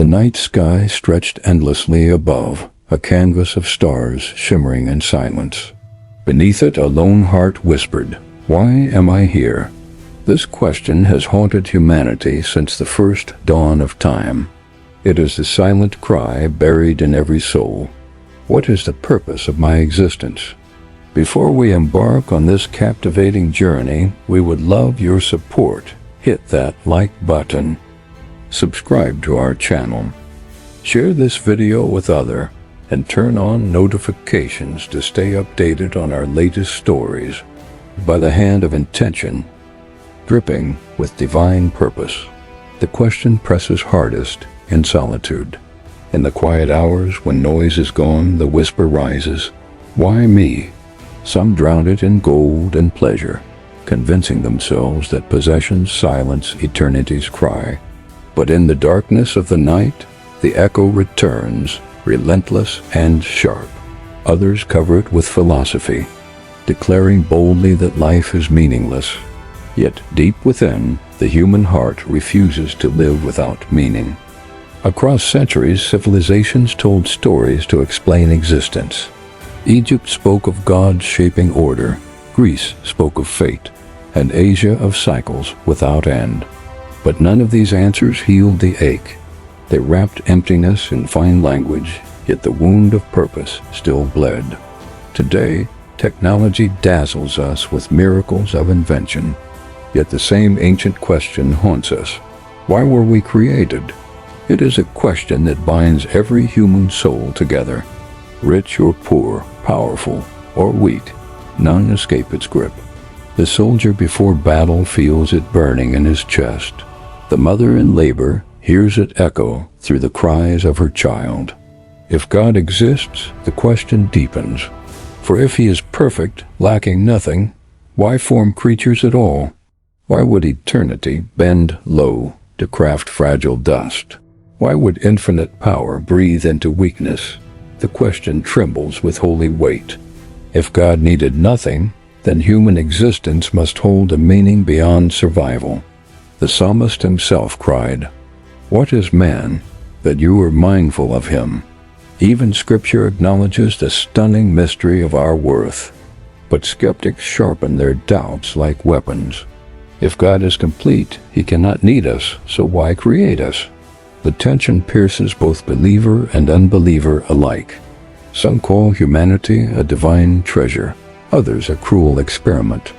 The night sky stretched endlessly above, a canvas of stars shimmering in silence. Beneath it, a lone heart whispered, "Why am I here?" This question has haunted humanity since the first dawn of time. It is the silent cry buried in every soul. What is the purpose of my existence? Before we embark on this captivating journey, we would love your support. Hit that like button. Subscribe to our channel. Share this video with others, and turn on notifications to stay updated on our latest stories. By the hand of intention, dripping with divine purpose, the question presses hardest in solitude. In the quiet hours when noise is gone, the whisper rises, "Why me?" Some drown it in gold and pleasure, convincing themselves that possessions silence eternity's cry. But in the darkness of the night, the echo returns, relentless and sharp. Others cover it with philosophy, declaring boldly that life is meaningless. Yet deep within, the human heart refuses to live without meaning. Across centuries, civilizations told stories to explain existence. Egypt spoke of God shaping order, Greece spoke of fate, and Asia of cycles without end. But none of these answers healed the ache. They wrapped emptiness in fine language, yet the wound of purpose still bled. Today, technology dazzles us with miracles of invention, yet the same ancient question haunts us. Why were we created? It is a question that binds every human soul together. Rich or poor, powerful or weak, none escape its grip. The soldier before battle feels it burning in his chest. The mother in labor hears it echo through the cries of her child. If God exists, the question deepens. For if he is perfect, lacking nothing, why form creatures at all? Why would eternity bend low to craft fragile dust? Why would infinite power breathe into weakness? The question trembles with holy weight. If God needed nothing, then human existence must hold a meaning beyond survival. The psalmist himself cried, "What is man, that you are mindful of him?" Even Scripture acknowledges the stunning mystery of our worth. But skeptics sharpen their doubts like weapons. If God is complete, he cannot need us, so why create us? The tension pierces both believer and unbeliever alike. Some call humanity a divine treasure, others a cruel experiment.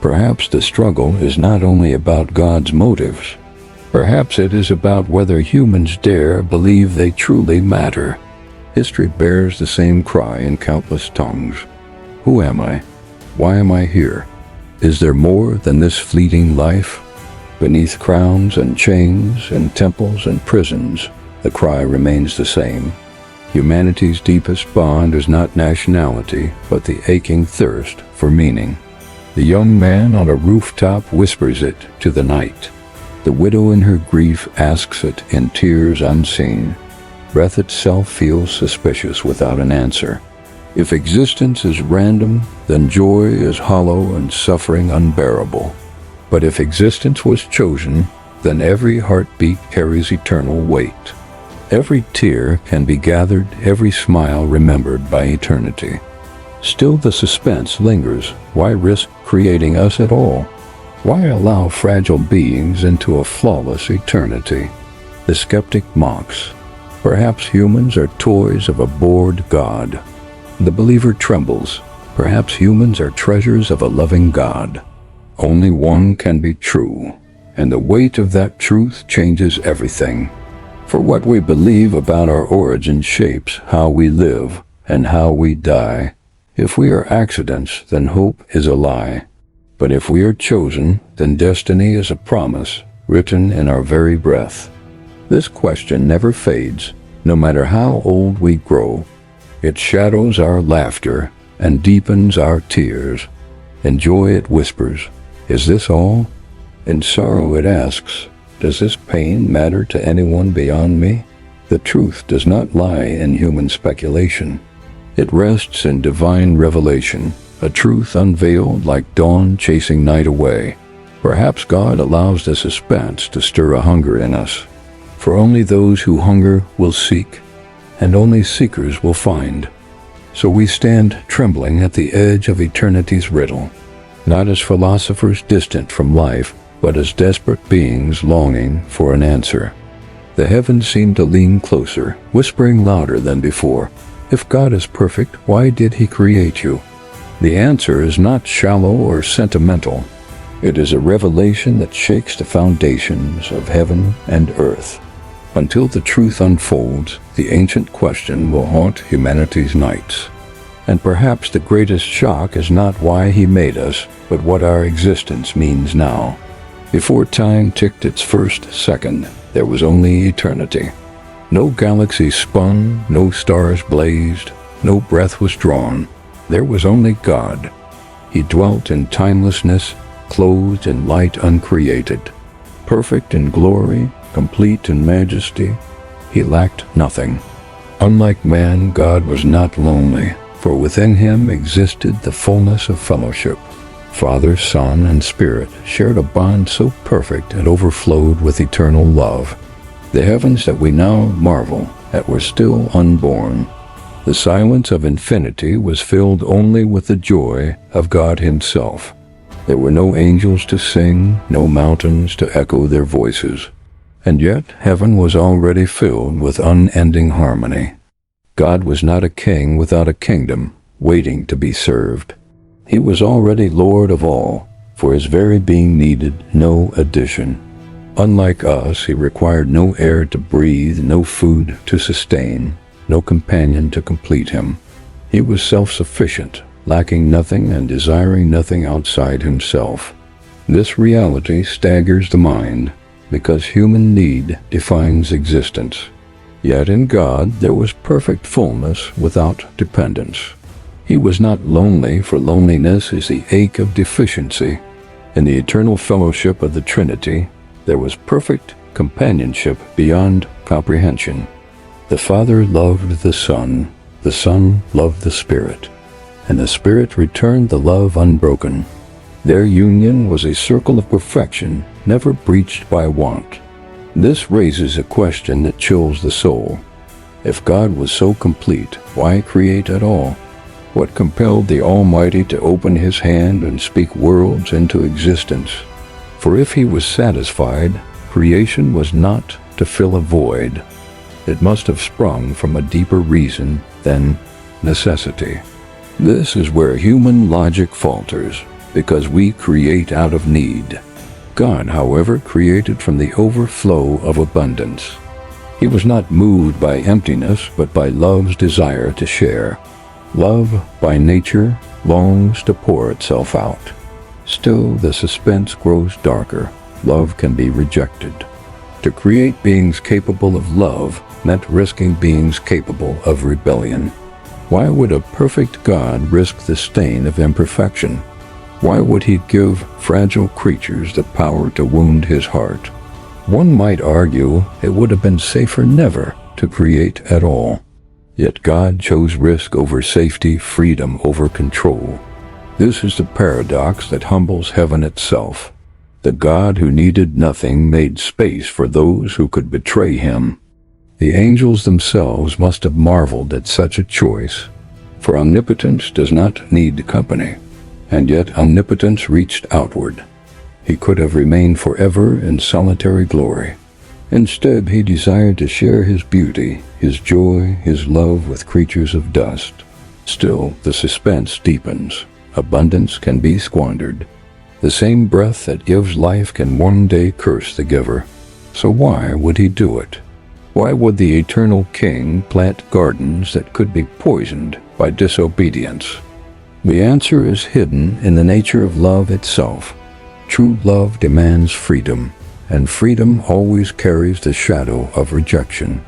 Perhaps the struggle is not only about God's motives. Perhaps it is about whether humans dare believe they truly matter. History bears the same cry in countless tongues. Who am I? Why am I here? Is there more than this fleeting life? Beneath crowns and chains and temples and prisons, the cry remains the same. Humanity's deepest bond is not nationality, but the aching thirst for meaning. The young man on a rooftop whispers it to the night. The widow in her grief asks it in tears unseen. Breath itself feels suspicious without an answer. If existence is random, then joy is hollow and suffering unbearable. But if existence was chosen, then every heartbeat carries eternal weight. Every tear can be gathered, every smile remembered by eternity. Still the suspense lingers. Why risk creating us at all? Why allow fragile beings into a flawless eternity? The skeptic mocks. Perhaps humans are toys of a bored God. The believer trembles. Perhaps humans are treasures of a loving God. Only one can be true, and the weight of that truth changes everything. For what we believe about our origin shapes how we live and how we die. If we are accidents, then hope is a lie. But if we are chosen, then destiny is a promise written in our very breath. This question never fades, no matter how old we grow. It shadows our laughter and deepens our tears. In joy it whispers, "Is this all?" In sorrow it asks, "Does this pain matter to anyone beyond me?" The truth does not lie in human speculation. It rests in divine revelation, a truth unveiled like dawn chasing night away. Perhaps God allows the suspense to stir a hunger in us. For only those who hunger will seek, and only seekers will find. So we stand trembling at the edge of eternity's riddle, not as philosophers distant from life, but as desperate beings longing for an answer. The heavens seem to lean closer, whispering louder than before. If God is perfect, why did He create you? The answer is not shallow or sentimental. It is a revelation that shakes the foundations of heaven and earth. Until the truth unfolds, the ancient question will haunt humanity's nights. And perhaps the greatest shock is not why He made us, but what our existence means now. Before time ticked its first second, there was only eternity. No galaxy spun, no stars blazed, no breath was drawn. There was only God. He dwelt in timelessness, clothed in light uncreated. Perfect in glory, complete in majesty, He lacked nothing. Unlike man, God was not lonely, for within Him existed the fullness of fellowship. Father, Son, and Spirit shared a bond so perfect it overflowed with eternal love. The heavens that we now marvel at were still unborn. The silence of infinity was filled only with the joy of God Himself. There were no angels to sing, no mountains to echo their voices. And yet heaven was already filled with unending harmony. God was not a king without a kingdom, waiting to be served. He was already Lord of all, for His very being needed no addition. Unlike us, He required no air to breathe, no food to sustain, no companion to complete Him. He was self-sufficient, lacking nothing and desiring nothing outside Himself. This reality staggers the mind, because human need defines existence. Yet in God there was perfect fullness without dependence. He was not lonely, for loneliness is the ache of deficiency. In the eternal fellowship of the Trinity, there was perfect companionship beyond comprehension. The Father loved the Son loved the Spirit, and the Spirit returned the love unbroken. Their union was a circle of perfection, never breached by want. This raises a question that chills the soul. If God was so complete, why create at all? What compelled the Almighty to open His hand and speak worlds into existence? For if He was satisfied, creation was not to fill a void. It must have sprung from a deeper reason than necessity. This is where human logic falters, because we create out of need. God, however, created from the overflow of abundance. He was not moved by emptiness, but by love's desire to share. Love, by nature, longs to pour itself out. Still, the suspense grows darker. Love can be rejected. To create beings capable of love meant risking beings capable of rebellion. Why would a perfect God risk the stain of imperfection? Why would He give fragile creatures the power to wound His heart? One might argue it would have been safer never to create at all. Yet God chose risk over safety, freedom over control. This is the paradox that humbles heaven itself. The God who needed nothing made space for those who could betray Him. The angels themselves must have marveled at such a choice, for omnipotence does not need company, and yet omnipotence reached outward. He could have remained forever in solitary glory. Instead, He desired to share His beauty, His joy, His love with creatures of dust. Still, the suspense deepens. Abundance can be squandered. The same breath that gives life can one day curse the giver. So why would He do it? Why would the eternal King plant gardens that could be poisoned by disobedience? The answer is hidden in the nature of love itself. True love demands freedom, and freedom always carries the shadow of rejection.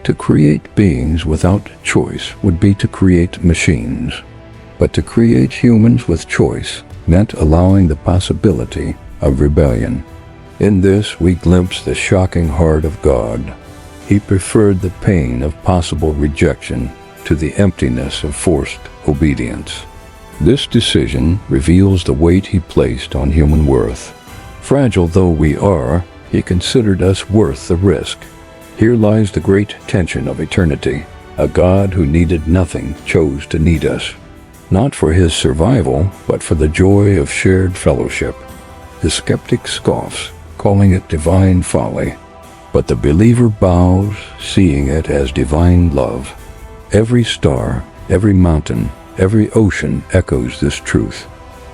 To create beings without choice would be to create machines. But to create humans with choice meant allowing the possibility of rebellion. In this we glimpse the shocking heart of God. He preferred the pain of possible rejection to the emptiness of forced obedience. This decision reveals the weight He placed on human worth. Fragile though we are, He considered us worth the risk. Here lies the great tension of eternity. A God who needed nothing chose to need us, not for his survival, but for the joy of shared fellowship. The skeptic scoffs, calling it divine folly, but the believer bows, seeing it as divine love. Every star, every mountain, every ocean echoes this truth.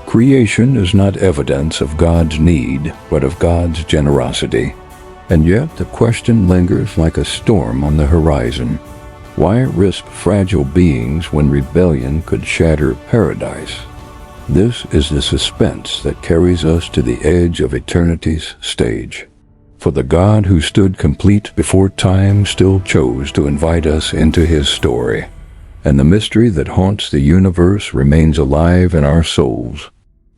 Creation is not evidence of God's need, but of God's generosity. And yet the question lingers like a storm on the horizon. Why risk fragile beings when rebellion could shatter paradise? This is the suspense that carries us to the edge of eternity's stage. For the God who stood complete before time still chose to invite us into his story. And the mystery that haunts the universe remains alive in our souls.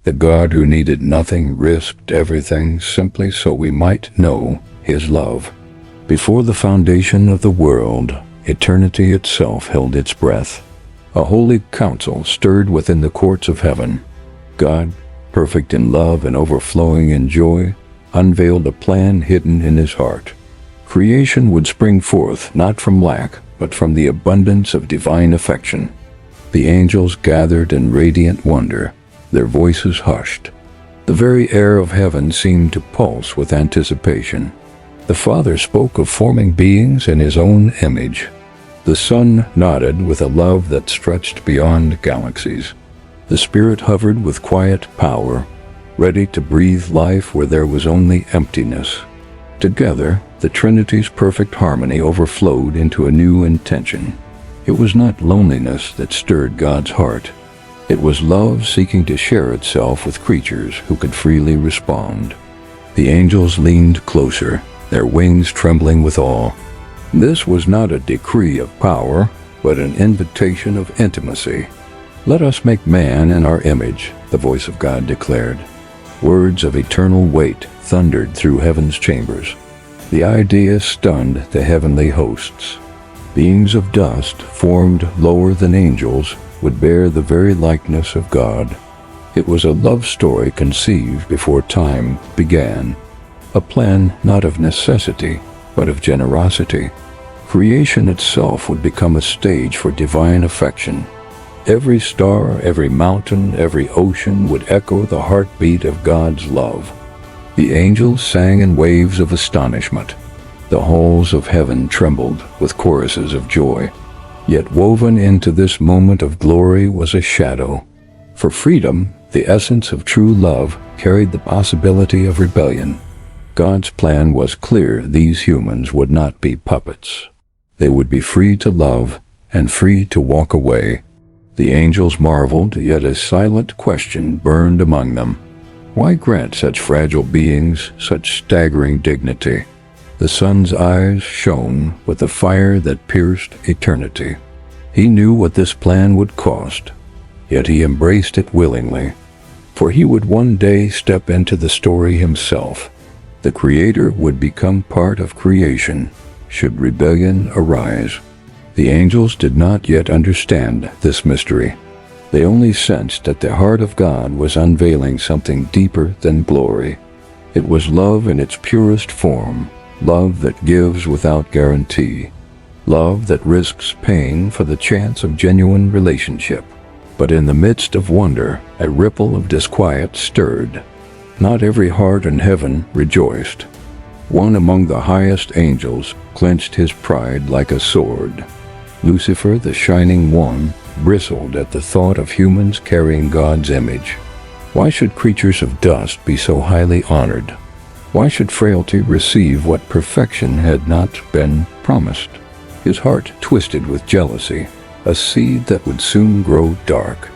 The God who needed nothing risked everything simply so we might know his love. Before the foundation of the world, eternity itself held its breath. A holy council stirred within the courts of heaven. God, perfect in love and overflowing in joy, unveiled a plan hidden in his heart. Creation would spring forth not from lack, but from the abundance of divine affection. The angels gathered in radiant wonder, their voices hushed. The very air of heaven seemed to pulse with anticipation. The Father spoke of forming beings in his own image. The Son nodded with a love that stretched beyond galaxies. The Spirit hovered with quiet power, ready to breathe life where there was only emptiness. Together, the Trinity's perfect harmony overflowed into a new intention. It was not loneliness that stirred God's heart. It was love seeking to share itself with creatures who could freely respond. The angels leaned closer, their wings trembling with awe. This was not a decree of power, but an invitation of intimacy. "Let us make man in our image," the voice of God declared. Words of eternal weight thundered through heaven's chambers. The idea stunned the heavenly hosts. Beings of dust, formed lower than angels, would bear the very likeness of God. It was a love story conceived before time began, a plan not of necessity, but of generosity. Creation itself would become a stage for divine affection. Every star, every mountain, every ocean would echo the heartbeat of God's love. The angels sang in waves of astonishment. The halls of heaven trembled with choruses of joy. Yet woven into this moment of glory was a shadow. For freedom, the essence of true love carried the possibility of rebellion. God's plan was clear: these humans would not be puppets. They would be free to love and free to walk away. The angels marveled, yet a silent question burned among them. Why grant such fragile beings such staggering dignity? The Son's eyes shone with a fire that pierced eternity. He knew what this plan would cost, yet he embraced it willingly. For he would one day step into the story himself. The Creator would become part of creation, should rebellion arise. The angels did not yet understand this mystery. They only sensed that the heart of God was unveiling something deeper than glory. It was love in its purest form, love that gives without guarantee, love that risks pain for the chance of genuine relationship. But in the midst of wonder, a ripple of disquiet stirred. Not every heart in heaven rejoiced. One among the highest angels clenched his pride like a sword. Lucifer, the shining one, bristled at the thought of humans carrying God's image. Why should creatures of dust be so highly honored? Why should frailty receive what perfection had not been promised? His heart twisted with jealousy, a seed that would soon grow dark.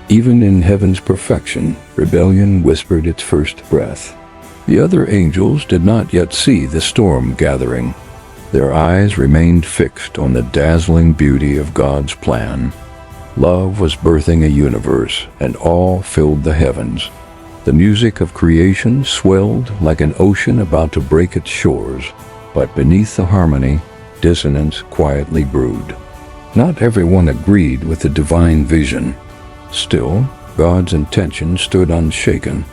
Even in heaven's perfection, rebellion whispered its first breath. The other angels did not yet see the storm gathering. Their eyes remained fixed on the dazzling beauty of God's plan. Love was birthing a universe, and awe filled the heavens. The music of creation swelled like an ocean about to break its shores, but beneath the harmony, dissonance quietly brewed. Not everyone agreed with the divine vision. Still, God's intention stood unshaken,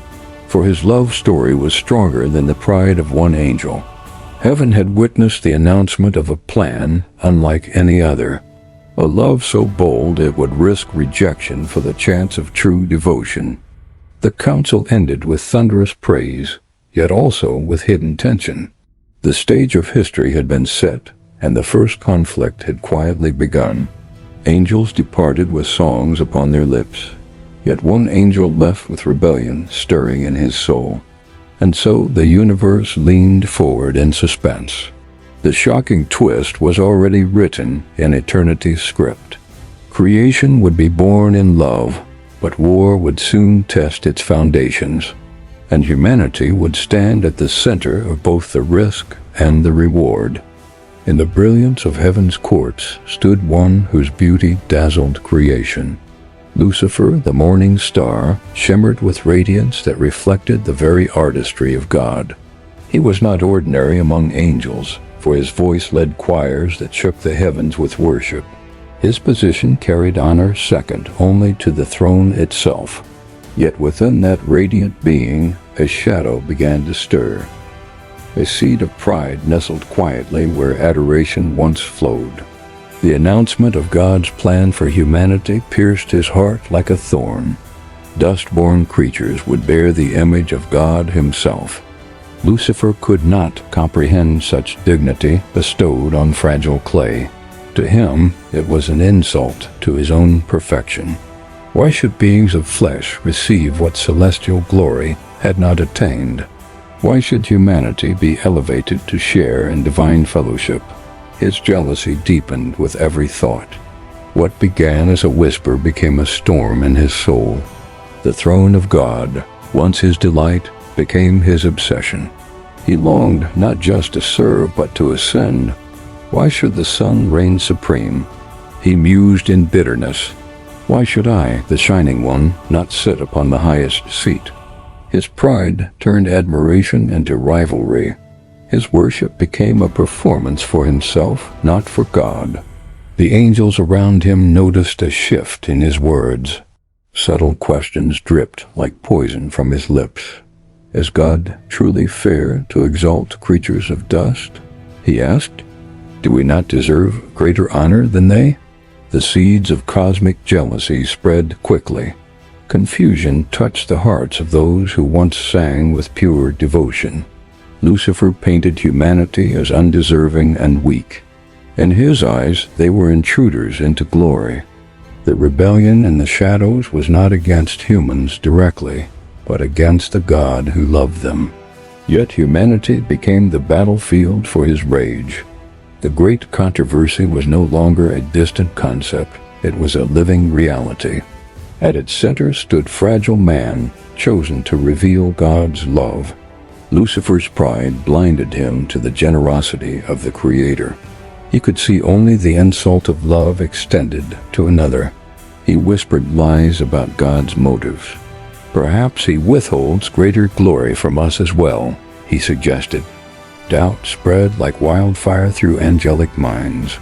for his love story was stronger than the pride of one angel. Heaven had witnessed the announcement of a plan unlike any other, a love so bold it would risk rejection for the chance of true devotion. The council ended with thunderous praise, yet also with hidden tension. The stage of history had been set, and the first conflict had quietly begun. Angels departed with songs upon their lips, yet one angel left with rebellion stirring in his soul. And so the universe leaned forward in suspense. The shocking twist was already written in eternity's script. Creation would be born in love, but war would soon test its foundations, and humanity would stand at the center of both the risk and the reward. In the brilliance of heaven's courts stood one whose beauty dazzled creation. Lucifer, the morning star, shimmered with radiance that reflected the very artistry of God. He was not ordinary among angels, for his voice led choirs that shook the heavens with worship. His position carried honor second only to the throne itself. Yet within that radiant being, a shadow began to stir. A seed of pride nestled quietly where adoration once flowed. The announcement of God's plan for humanity pierced his heart like a thorn. Dust-born creatures would bear the image of God himself. Lucifer could not comprehend such dignity bestowed on fragile clay. To him, it was an insult to his own perfection. Why should beings of flesh receive what celestial glory had not attained? Why should humanity be elevated to share in divine fellowship? His jealousy deepened with every thought. What began as a whisper became a storm in his soul. The throne of God, once his delight, became his obsession. He longed not just to serve, but to ascend. Why should the sun reign supreme? He mused in bitterness. Why should I, the shining one, not sit upon the highest seat? His pride turned admiration into rivalry. His worship became a performance for himself, not for God. The angels around him noticed a shift in his words. Subtle questions dripped like poison from his lips. Is God truly fair to exalt creatures of dust? He asked. Do we not deserve greater honor than they? The seeds of cosmic jealousy spread quickly. Confusion touched the hearts of those who once sang with pure devotion. Lucifer painted humanity as undeserving and weak. In his eyes, they were intruders into glory. The rebellion in the shadows was not against humans directly, but against the God who loved them. Yet humanity became the battlefield for his rage. The great controversy was no longer a distant concept, it was a living reality. At its center stood fragile man, chosen to reveal God's love. Lucifer's pride blinded him to the generosity of the Creator. He could see only the insult of love extended to another. He whispered lies about God's motives. Perhaps he withholds greater glory from us as well, he suggested. Doubt spread like wildfire through angelic minds.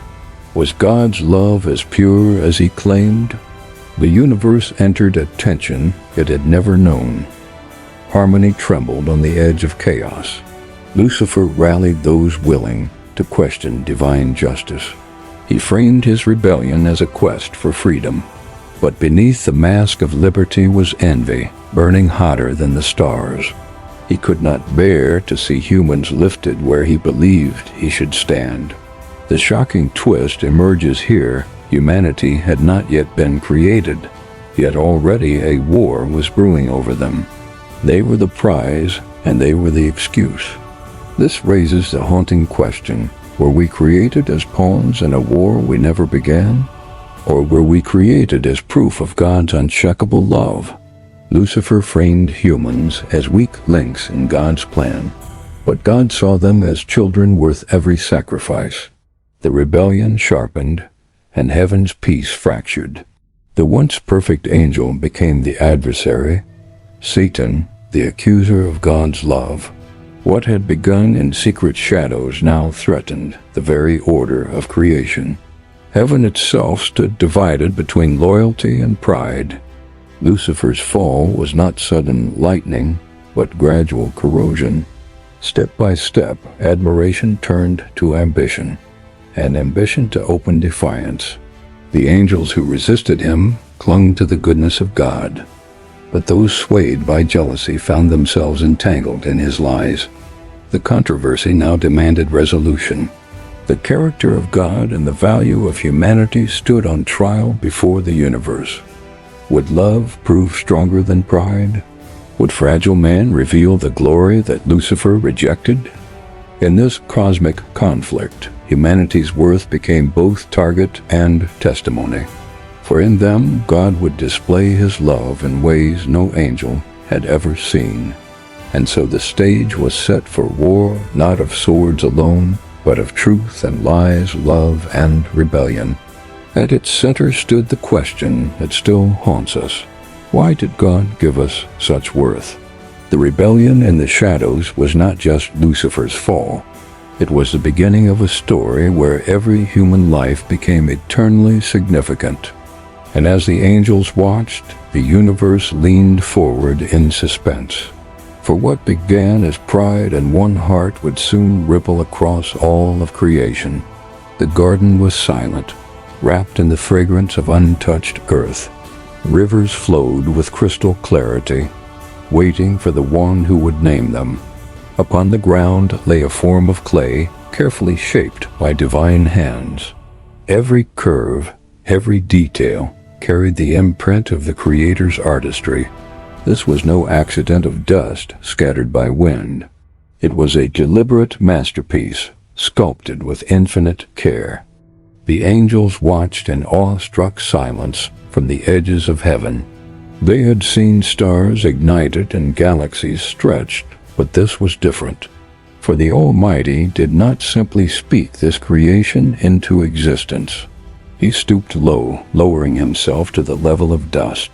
Was God's love as pure as he claimed? The universe entered a tension it had never known. Harmony trembled on the edge of chaos. Lucifer rallied those willing to question divine justice. He framed his rebellion as a quest for freedom. But beneath the mask of liberty was envy, burning hotter than the stars. He could not bear to see humans lifted where he believed he should stand. The shocking twist emerges here. Humanity had not yet been created, yet already a war was brewing over them. They were the prize, and they were the excuse. This raises the haunting question, were we created as pawns in a war we never began? Or were we created as proof of God's uncheckable love? Lucifer framed humans as weak links in God's plan, but God saw them as children worth every sacrifice. The rebellion sharpened, and heaven's peace fractured. The once perfect angel became the adversary, Satan, the accuser of God's love. What had begun in secret shadows now threatened the very order of creation. Heaven itself stood divided between loyalty and pride. Lucifer's fall was not sudden lightning, but gradual corrosion. Step by step, admiration turned to ambition, and ambition to open defiance. The angels who resisted him clung to the goodness of God, but those swayed by jealousy found themselves entangled in his lies. The controversy now demanded resolution. The character of God and the value of humanity stood on trial before the universe. Would love prove stronger than pride? Would fragile man reveal the glory that Lucifer rejected? In this cosmic conflict, humanity's worth became both target and testimony. For in them, God would display his love in ways no angel had ever seen. And so the stage was set for war, not of swords alone, but of truth and lies, love and rebellion. At its center stood the question that still haunts us. Why did God give us such worth? The rebellion in the shadows was not just Lucifer's fall. It was the beginning of a story where every human life became eternally significant. And as the angels watched, the universe leaned forward in suspense. For what began as pride in one heart would soon ripple across all of creation. The garden was silent, wrapped in the fragrance of untouched earth. Rivers flowed with crystal clarity, waiting for the one who would name them. Upon the ground lay a form of clay, carefully shaped by divine hands. Every curve, every detail, carried the imprint of the Creator's artistry. This was no accident of dust scattered by wind. It was a deliberate masterpiece, sculpted with infinite care. The angels watched in awe-struck silence from the edges of heaven. They had seen stars ignited and galaxies stretched, but this was different. For the Almighty did not simply speak this creation into existence. He stooped low, lowering himself to the level of dust.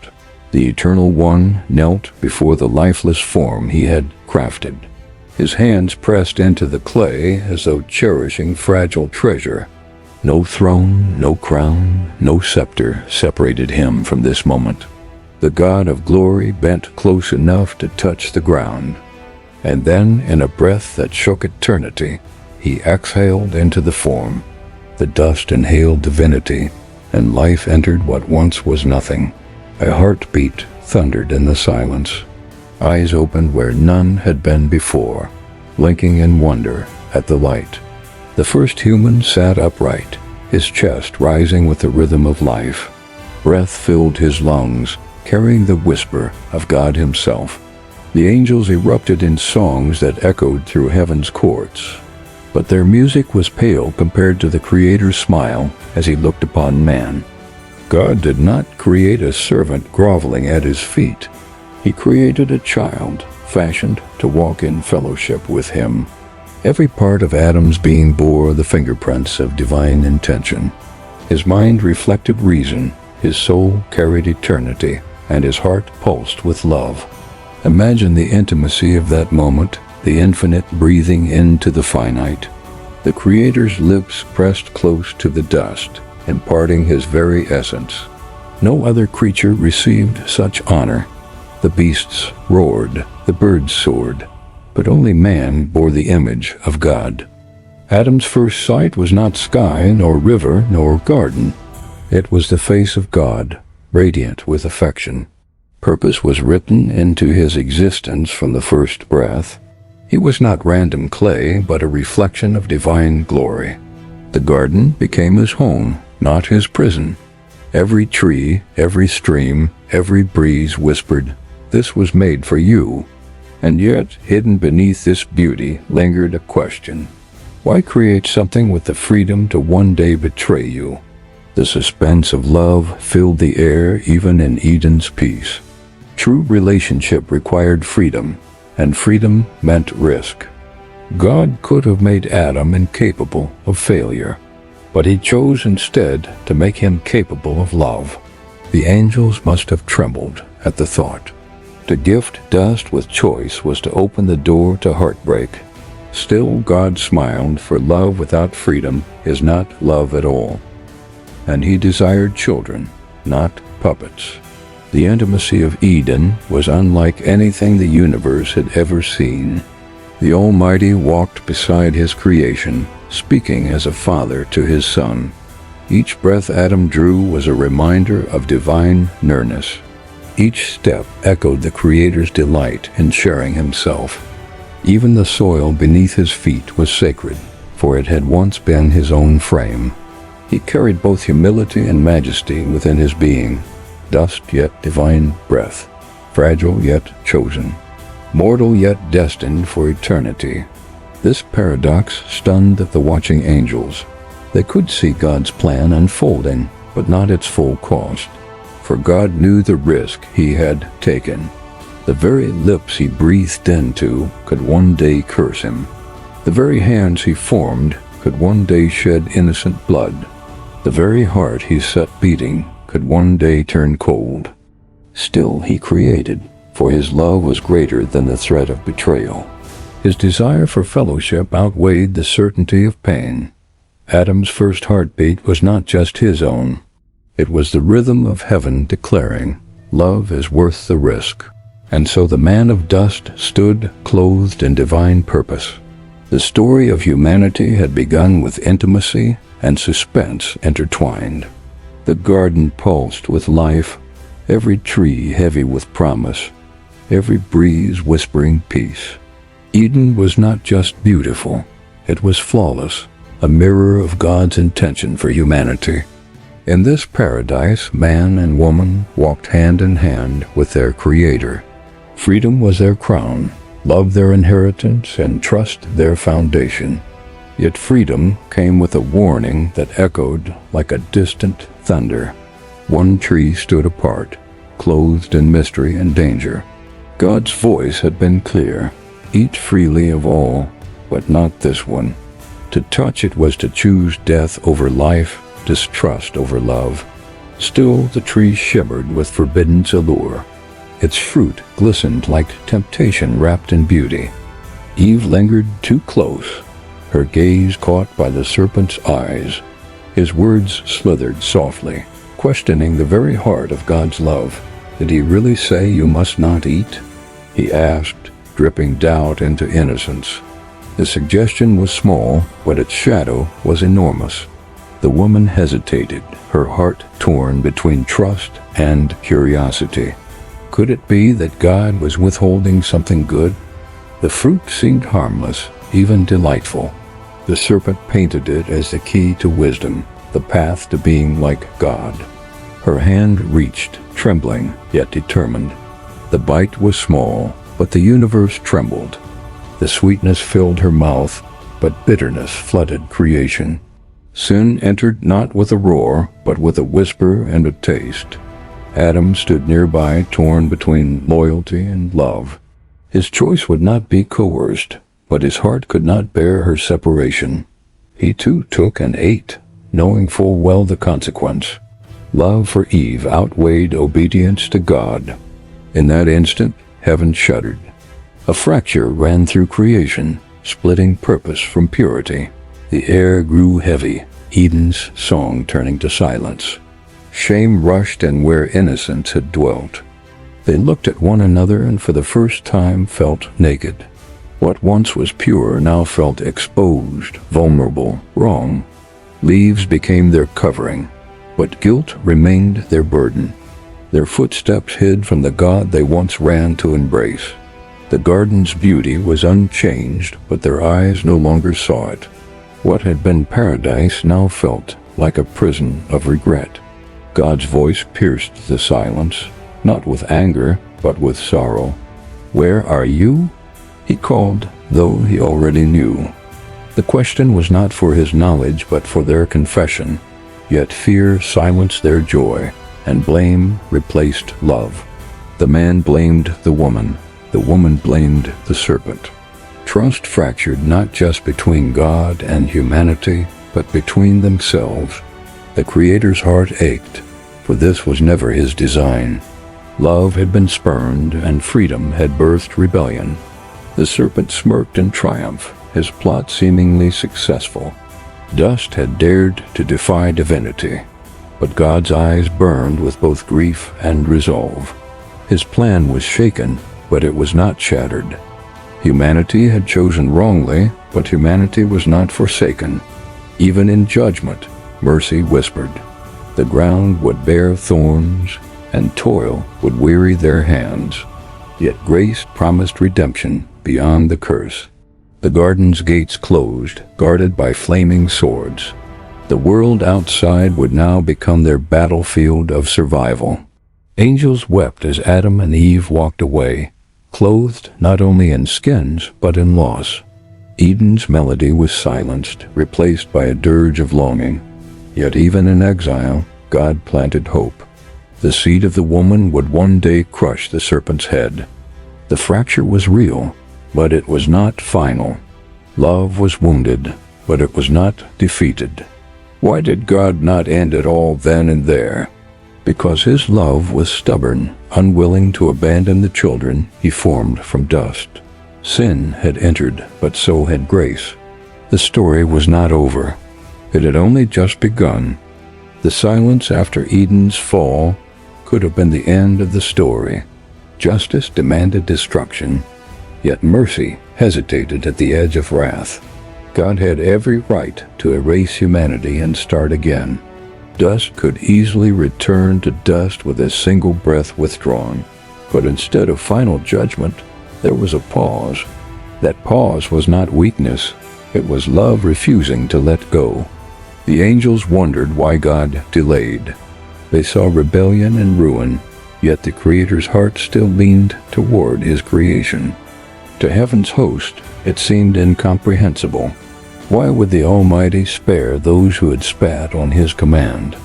The Eternal One knelt before the lifeless form he had crafted. His hands pressed into the clay as though cherishing fragile treasure. No throne, no crown, no scepter separated him from this moment. The God of glory bent close enough to touch the ground. And then, in a breath that shook eternity, he exhaled into the form. The dust inhaled divinity, and life entered what once was nothing. A heartbeat thundered in the silence. Eyes opened where none had been before, blinking in wonder at the light. The first human sat upright, his chest rising with the rhythm of life. Breath filled his lungs, carrying the whisper of God himself. The angels erupted in songs that echoed through heaven's courts. But their music was pale compared to the Creator's smile as he looked upon man. God did not create a servant groveling at his feet. He created a child, fashioned to walk in fellowship with him. Every part of Adam's being bore the fingerprints of divine intention. His mind reflected reason, his soul carried eternity, and his heart pulsed with love. Imagine the intimacy of that moment, the infinite breathing into the finite. The Creator's lips pressed close to the dust, imparting his very essence. No other creature received such honor. The beasts roared, the birds soared, but only man bore the image of God. Adam's first sight was not sky, nor river, nor garden. It was the face of God, radiant with affection. Purpose was written into his existence from the first breath. He was not random clay, but a reflection of divine glory. The garden became his home, not his prison. Every tree, every stream, every breeze whispered, "This was made for you." And yet, hidden beneath this beauty lingered a question. Why create something with the freedom to one day betray you? The suspense of love filled the air even in Eden's peace. True relationship required freedom, and freedom meant risk. God could have made Adam incapable of failure, but he chose instead to make him capable of love. The angels must have trembled at the thought. To gift dust with choice was to open the door to heartbreak. Still, God smiled, for love without freedom is not love at all. And he desired children, not puppets. The intimacy of Eden was unlike anything the universe had ever seen. The Almighty walked beside his creation, speaking as a father to his son. Each breath Adam drew was a reminder of divine nearness. Each step echoed the Creator's delight in sharing himself. Even the soil beneath his feet was sacred, for it had once been his own frame. He carried both humility and majesty within his being, dust yet divine breath, fragile yet chosen, mortal yet destined for eternity. This paradox stunned the watching angels. They could see God's plan unfolding, but not its full cost. For God knew the risk he had taken. The very lips he breathed into could one day curse him. The very hands he formed could one day shed innocent blood. The very heart he set beating could one day turn cold. Still he created, for his love was greater than the threat of betrayal. His desire for fellowship outweighed the certainty of pain. Adam's first heartbeat was not just his own. It was the rhythm of heaven declaring, "Love is worth the risk." And so the man of dust stood clothed in divine purpose. The story of humanity had begun with intimacy and suspense intertwined. The garden pulsed with life, every tree heavy with promise, every breeze whispering peace. Eden was not just beautiful, it was flawless, a mirror of God's intention for humanity. In this paradise, man and woman walked hand in hand with their Creator. Freedom was their crown, love their inheritance, and trust their foundation. Yet freedom came with a warning that echoed like a distant thunder. One tree stood apart, clothed in mystery and danger. God's voice had been clear, "Eat freely of all, but not this one." To touch it was to choose death over life, distrust over love. Still the tree shimmered with forbidden's allure. Its fruit glistened like temptation wrapped in beauty. Eve lingered too close, her gaze caught by the serpent's eyes. His words slithered softly, questioning the very heart of God's love. Did he really say you must not eat? He asked, dripping doubt into innocence. The suggestion was small, but its shadow was enormous. The woman hesitated, her heart torn between trust and curiosity. Could it be that God was withholding something good? The fruit seemed harmless, even delightful. The serpent painted it as the key to wisdom, the path to being like God. Her hand reached, trembling, yet determined. The bite was small, but the universe trembled. The sweetness filled her mouth, but bitterness flooded creation. Sin entered not with a roar, but with a whisper and a taste. Adam stood nearby, torn between loyalty and love. His choice would not be coerced, but his heart could not bear her separation. He too took and ate, knowing full well the consequence. Love for Eve outweighed obedience to God. In that instant, heaven shuddered. A fracture ran through creation, splitting purpose from purity. The air grew heavy, Eden's song turning to silence. Shame rushed in where innocence had dwelt. They looked at one another and for the first time felt naked. What once was pure now felt exposed, vulnerable, wrong. Leaves became their covering, but guilt remained their burden. Their footsteps hid from the God they once ran to embrace. The garden's beauty was unchanged, but their eyes no longer saw it. What had been paradise now felt like a prison of regret. God's voice pierced the silence, not with anger, but with sorrow. "Where are you?" he called, though he already knew. The question was not for his knowledge, but for their confession. Yet fear silenced their joy, and blame replaced love. The man blamed the woman blamed the serpent. Trust fractured not just between God and humanity, but between themselves. The Creator's heart ached, for this was never his design. Love had been spurned, and freedom had birthed rebellion. The serpent smirked in triumph, his plot seemingly successful. Dust had dared to defy divinity, but God's eyes burned with both grief and resolve. His plan was shaken, but it was not shattered. Humanity had chosen wrongly, but humanity was not forsaken. Even in judgment, mercy whispered. The ground would bear thorns, and toil would weary their hands. Yet grace promised redemption beyond the curse. The garden's gates closed, guarded by flaming swords. The world outside would now become their battlefield of survival. Angels wept as Adam and Eve walked away, clothed not only in skins but in loss. Eden's melody was silenced, replaced by a dirge of longing. Yet even in exile, God planted hope. The seed of the woman would one day crush the serpent's head. The fracture was real, but it was not final. Love was wounded, but it was not defeated. Why did God not end it all then and there? Because his love was stubborn, unwilling to abandon the children he formed from dust. Sin had entered, but so had grace. The story was not over. It had only just begun. The silence after Eden's fall could have been the end of the story. Justice demanded destruction, yet mercy hesitated at the edge of wrath. God had every right to erase humanity and start again. Dust could easily return to dust with a single breath withdrawn. But instead of final judgment, there was a pause. That pause was not weakness. It was love refusing to let go. The angels wondered why God delayed. They saw rebellion and ruin, yet the Creator's heart still leaned toward his creation. To heaven's host, it seemed incomprehensible. Why would the Almighty spare those who had spat on his command?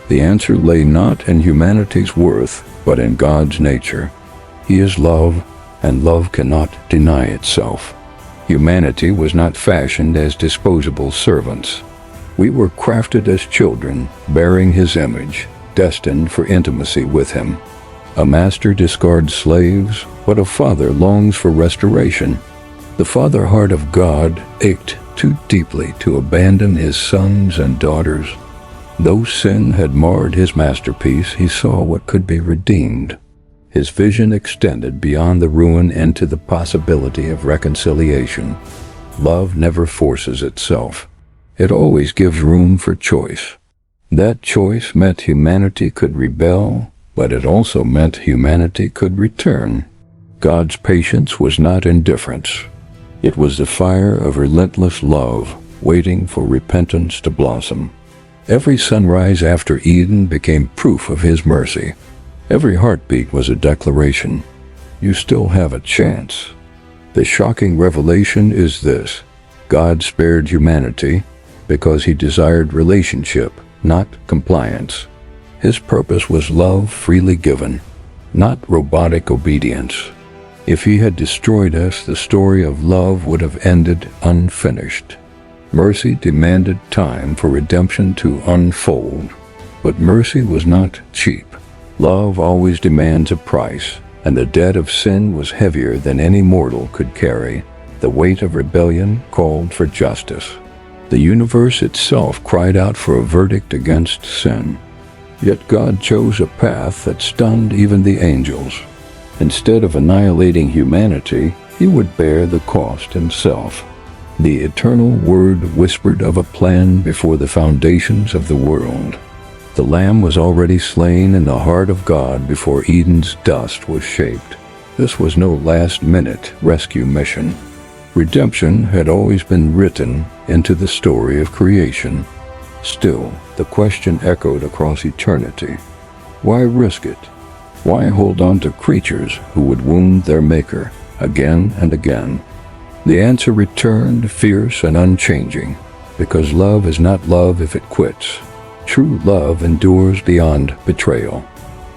The answer lay not in humanity's worth, but in God's nature. He is love, and love cannot deny itself. Humanity was not fashioned as disposable servants. We were crafted as children, bearing his image, destined for intimacy with him. A master discards slaves, but a father longs for restoration. The father heart of God ached too deeply to abandon his sons and daughters. Though sin had marred his masterpiece, he saw what could be redeemed. His vision extended beyond the ruin into the possibility of reconciliation. Love never forces itself. It always gives room for choice. That choice meant humanity could rebel, but it also meant humanity could return. God's patience was not indifference. It was the fire of relentless love, waiting for repentance to blossom. Every sunrise after Eden became proof of his mercy. Every heartbeat was a declaration. You still have a chance. The shocking revelation is this: God spared humanity because he desired relationship, not compliance. His purpose was love freely given, not robotic obedience. If he had destroyed us, the story of love would have ended unfinished. Mercy demanded time for redemption to unfold, but mercy was not cheap. Love always demands a price, and the debt of sin was heavier than any mortal could carry. The weight of rebellion called for justice. The universe itself cried out for a verdict against sin. Yet God chose a path that stunned even the angels. Instead of annihilating humanity, he would bear the cost himself. The eternal word whispered of a plan before the foundations of the world. The Lamb was already slain in the heart of God before Eden's dust was shaped. This was no last-minute rescue mission. Redemption had always been written into the story of creation. Still, the question echoed across eternity. Why risk it? Why hold on to creatures who would wound their Maker again and again? The answer returned, fierce and unchanging, because love is not love if it quits. True love endures beyond betrayal.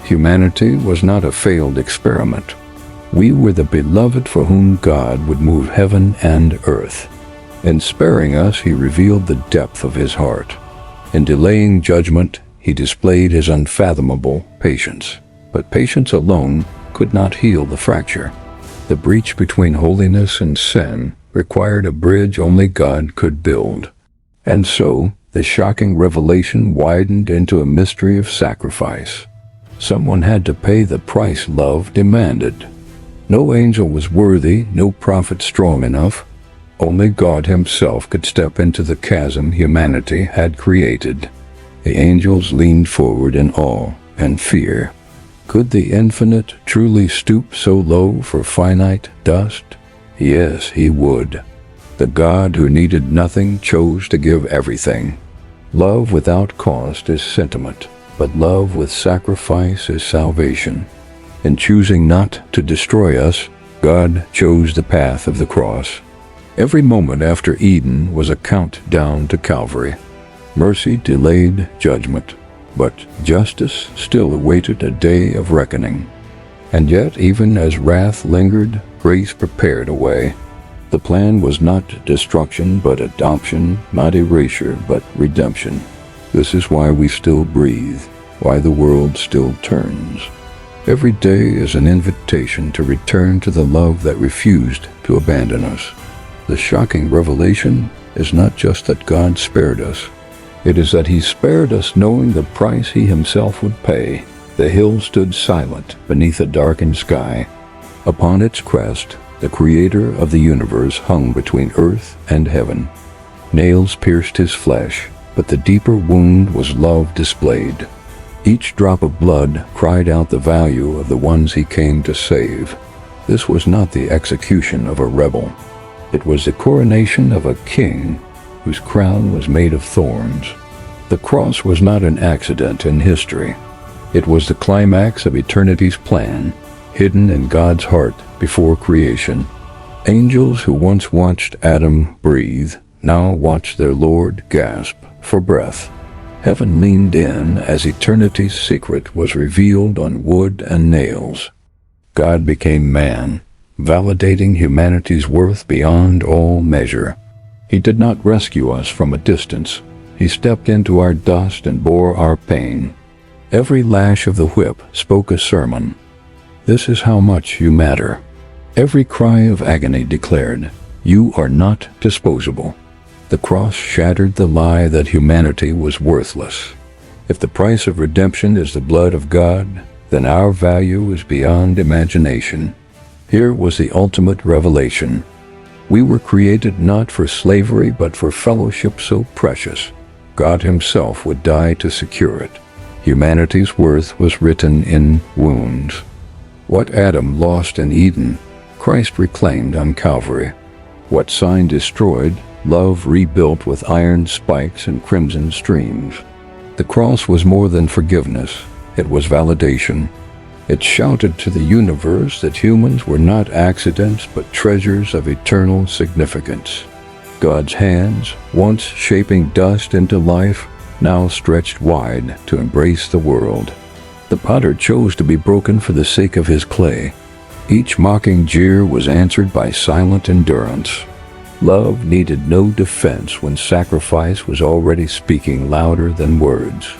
Humanity was not a failed experiment. We were the beloved for whom God would move heaven and earth. In sparing us, he revealed the depth of his heart. In delaying judgment, he displayed his unfathomable patience. But patience alone could not heal the fracture. The breach between holiness and sin required a bridge only God could build. And so, the shocking revelation widened into a mystery of sacrifice. Someone had to pay the price love demanded. No angel was worthy, no prophet strong enough. Only God himself could step into the chasm humanity had created. The angels leaned forward in awe and fear. Could the infinite truly stoop so low for finite dust? Yes, he would. The God who needed nothing chose to give everything. Love without cost is sentiment, but love with sacrifice is salvation. In choosing not to destroy us, God chose the path of the cross. Every moment after Eden was a countdown to Calvary. Mercy delayed judgment, but justice still awaited a day of reckoning. And yet, even as wrath lingered, grace prepared a way. The plan was not destruction, but adoption, not erasure, but redemption. This is why we still breathe, why the world still turns. Every day is an invitation to return to the love that refused to abandon us. The shocking revelation is not just that God spared us. It is that he spared us knowing the price he himself would pay. The hill stood silent beneath a darkened sky. Upon its crest, the creator of the universe hung between earth and heaven. Nails pierced his flesh, but the deeper wound was love displayed. Each drop of blood cried out the value of the ones he came to save. This was not the execution of a rebel. It was the coronation of a king whose crown was made of thorns. The cross was not an accident in history. It was the climax of eternity's plan, hidden in God's heart before creation. Angels who once watched Adam breathe now watch their Lord gasp for breath. Heaven leaned in as eternity's secret was revealed on wood and nails. God became man, validating humanity's worth beyond all measure. He did not rescue us from a distance. He stepped into our dust and bore our pain. Every lash of the whip spoke a sermon. This is how much you matter. Every cry of agony declared, you are not disposable. The cross shattered the lie that humanity was worthless. If the price of redemption is the blood of God, then our value is beyond imagination. Here was the ultimate revelation. We were created not for slavery, but for fellowship so precious. God himself would die to secure it. Humanity's worth was written in wounds. What Adam lost in Eden, Christ reclaimed on Calvary. What sign destroyed, love rebuilt with iron spikes and crimson streams. The cross was more than forgiveness. It was validation. It shouted to the universe that humans were not accidents but treasures of eternal significance. God's hands, once shaping dust into life, now stretched wide to embrace the world. The potter chose to be broken for the sake of his clay. Each mocking jeer was answered by silent endurance. Love needed no defense when sacrifice was already speaking louder than words.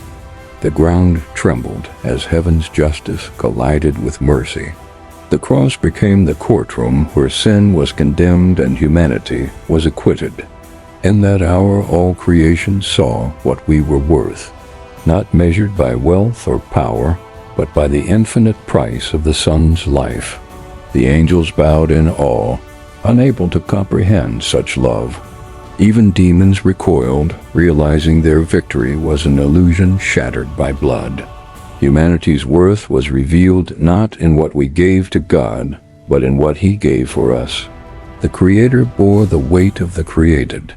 The ground trembled as heaven's justice collided with mercy. The cross became the courtroom where sin was condemned and humanity was acquitted. In that hour, all creation saw what we were worth, not measured by wealth or power, but by the infinite price of the Son's life. The angels bowed in awe, unable to comprehend such love. Even demons recoiled, realizing their victory was an illusion shattered by blood. Humanity's worth was revealed not in what we gave to God, but in what he gave for us. The Creator bore the weight of the created.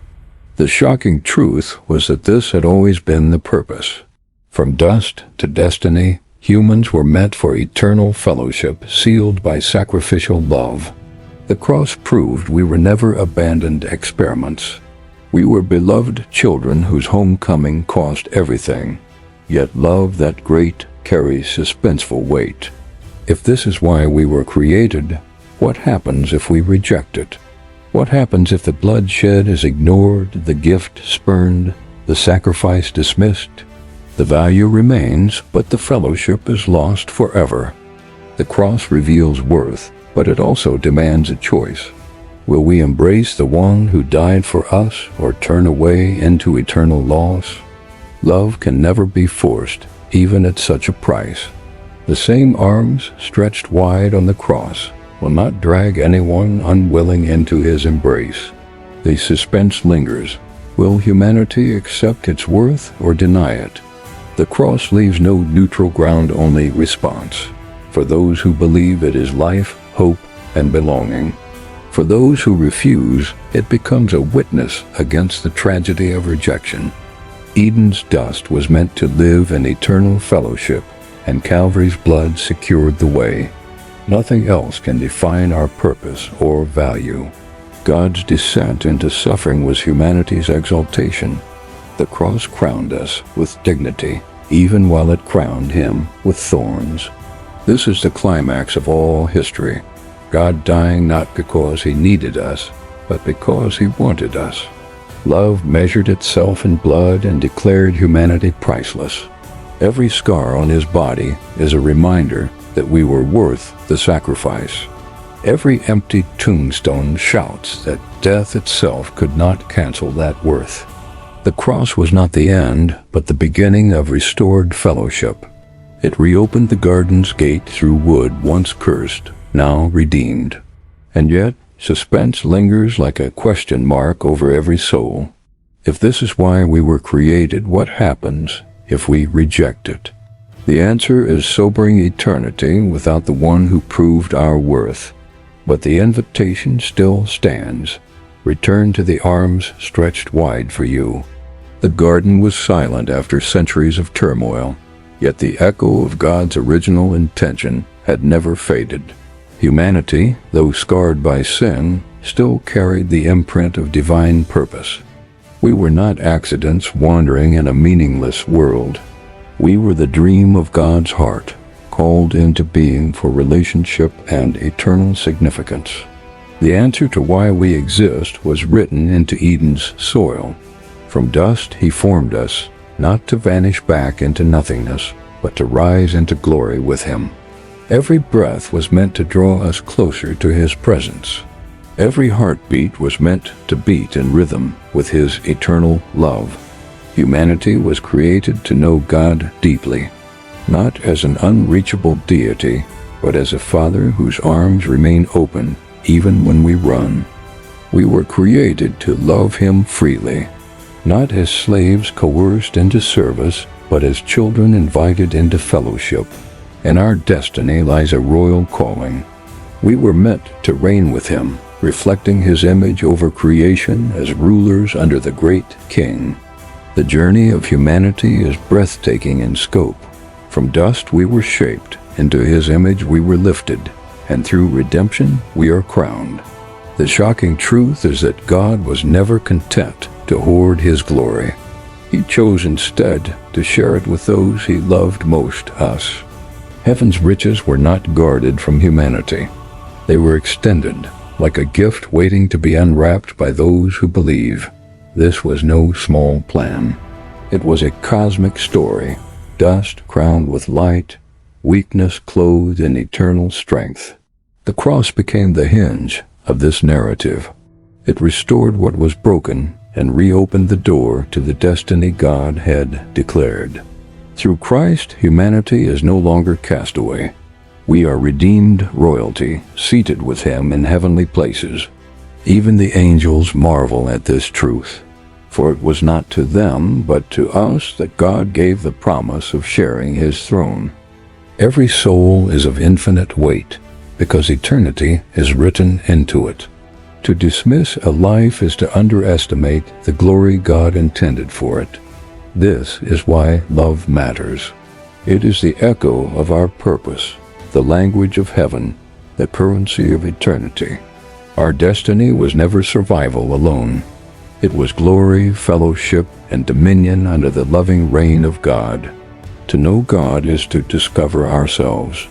The shocking truth was that this had always been the purpose. From dust to destiny, humans were meant for eternal fellowship sealed by sacrificial love. The cross proved we were never abandoned experiments. We were beloved children whose homecoming cost everything. Yet love that great carries suspenseful weight. If this is why we were created, what happens if we reject it? What happens if the bloodshed is ignored, the gift spurned, the sacrifice dismissed? The value remains, but the fellowship is lost forever. The cross reveals worth, but it also demands a choice. Will we embrace the one who died for us or turn away into eternal loss? Love can never be forced, even at such a price. The same arms stretched wide on the cross, will not drag anyone unwilling into his embrace. The suspense lingers. Will humanity accept its worth or deny it? The cross leaves no neutral ground, only response. For those who believe, it is life, hope, and belonging. For those who refuse, it becomes a witness against the tragedy of rejection. Eden's dust was meant to live in eternal fellowship, and Calvary's blood secured the way. Nothing else can define our purpose or value. God's descent into suffering was humanity's exaltation. The cross crowned us with dignity, even while it crowned him with thorns. This is the climax of all history. God dying not because he needed us, but because he wanted us. Love measured itself in blood and declared humanity priceless. Every scar on his body is a reminder that we were worth the sacrifice. Every empty tombstone shouts that death itself could not cancel that worth. The cross was not the end, but the beginning of restored fellowship. It reopened the garden's gate through wood once cursed, now redeemed. And yet, suspense lingers like a question mark over every soul. If this is why we were created, what happens if we reject it? The answer is sobering eternity without the one who proved our worth. But the invitation still stands. Return to the arms stretched wide for you. The garden was silent after centuries of turmoil, yet the echo of God's original intention had never faded. Humanity, though scarred by sin, still carried the imprint of divine purpose. We were not accidents wandering in a meaningless world. We were the dream of God's heart, called into being for relationship and eternal significance. The answer to why we exist was written into Eden's soil. From dust he formed us, not to vanish back into nothingness, but to rise into glory with him. Every breath was meant to draw us closer to his presence. Every heartbeat was meant to beat in rhythm with his eternal love. Humanity was created to know God deeply, not as an unreachable deity, but as a father whose arms remain open even when we run. We were created to love him freely, not as slaves coerced into service, but as children invited into fellowship. In our destiny lies a royal calling. We were meant to reign with him, reflecting his image over creation as rulers under the great King. The journey of humanity is breathtaking in scope. From dust we were shaped, into his image we were lifted, and through redemption we are crowned. The shocking truth is that God was never content to hoard his glory. He chose instead to share it with those he loved most, us. Heaven's riches were not guarded from humanity. They were extended, like a gift waiting to be unwrapped by those who believe. This was no small plan. It was a cosmic story. Dust crowned with light, weakness clothed in eternal strength. The cross became the hinge of this narrative. It restored what was broken and reopened the door to the destiny God had declared. Through Christ, humanity is no longer castaway. We are redeemed royalty, seated with him in heavenly places. Even the angels marvel at this truth. For it was not to them, but to us that God gave the promise of sharing his throne. Every soul is of infinite weight, because eternity is written into it. To dismiss a life is to underestimate the glory God intended for it. This is why love matters. It is the echo of our purpose, the language of heaven, the currency of eternity. Our destiny was never survival alone. It was glory, fellowship, and dominion under the loving reign of God. To know God is to discover ourselves.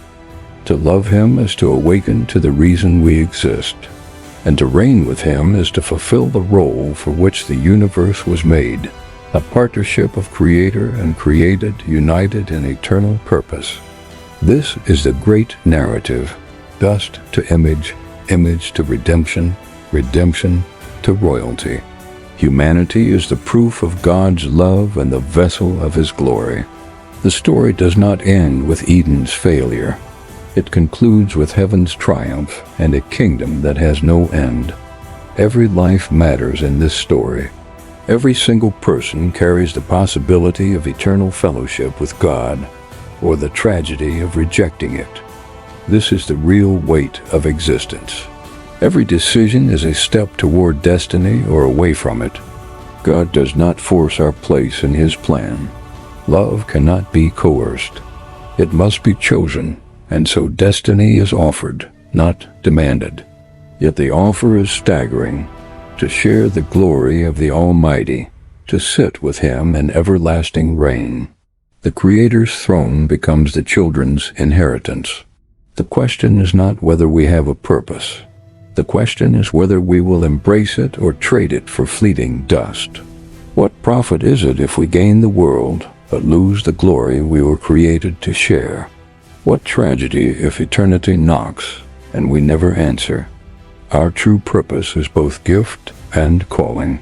To love him is to awaken to the reason we exist. And to reign with him is to fulfill the role for which the universe was made, a partnership of creator and created, united in eternal purpose. This is the great narrative, dust to image, image to redemption, redemption to royalty. Humanity is the proof of God's love and the vessel of his glory. The story does not end with Eden's failure. It concludes with heaven's triumph and a kingdom that has no end. Every life matters in this story. Every single person carries the possibility of eternal fellowship with God, or the tragedy of rejecting it. This is the real weight of existence. Every decision is a step toward destiny or away from it. God does not force our place in His plan. Love cannot be coerced. It must be chosen, and so destiny is offered, not demanded. Yet the offer is staggering: to share the glory of the Almighty, to sit with Him in everlasting reign. The Creator's throne becomes the children's inheritance. The question is not whether we have a purpose. The question is whether we will embrace it or trade it for fleeting dust. What profit is it if we gain the world, but lose the glory we were created to share? What tragedy if eternity knocks and we never answer? Our true purpose is both gift and calling.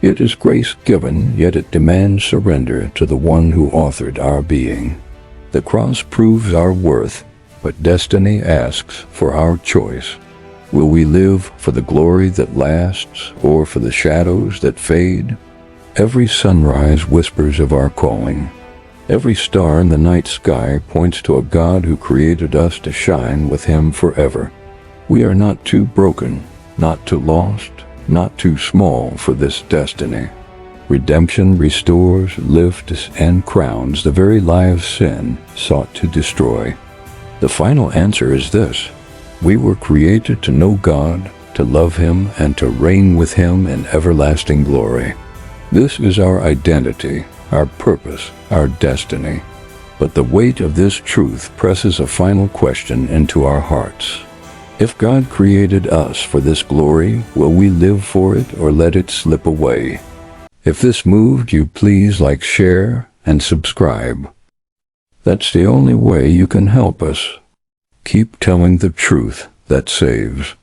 It is grace given, yet it demands surrender to the one who authored our being. The cross proves our worth, but destiny asks for our choice. Will we live for the glory that lasts, or for the shadows that fade? Every sunrise whispers of our calling. Every star in the night sky points to a God who created us to shine with Him forever. We are not too broken, not too lost, not too small for this destiny. Redemption restores, lifts, and crowns the very lives sin sought to destroy. The final answer is this: we were created to know God, to love Him, and to reign with Him in everlasting glory. This is our identity, our purpose, our destiny. But the weight of this truth presses a final question into our hearts. If God created us for this glory, will we live for it or let it slip away? If this moved you, please like, share, and subscribe. That's the only way you can help us. Keep telling the truth that saves.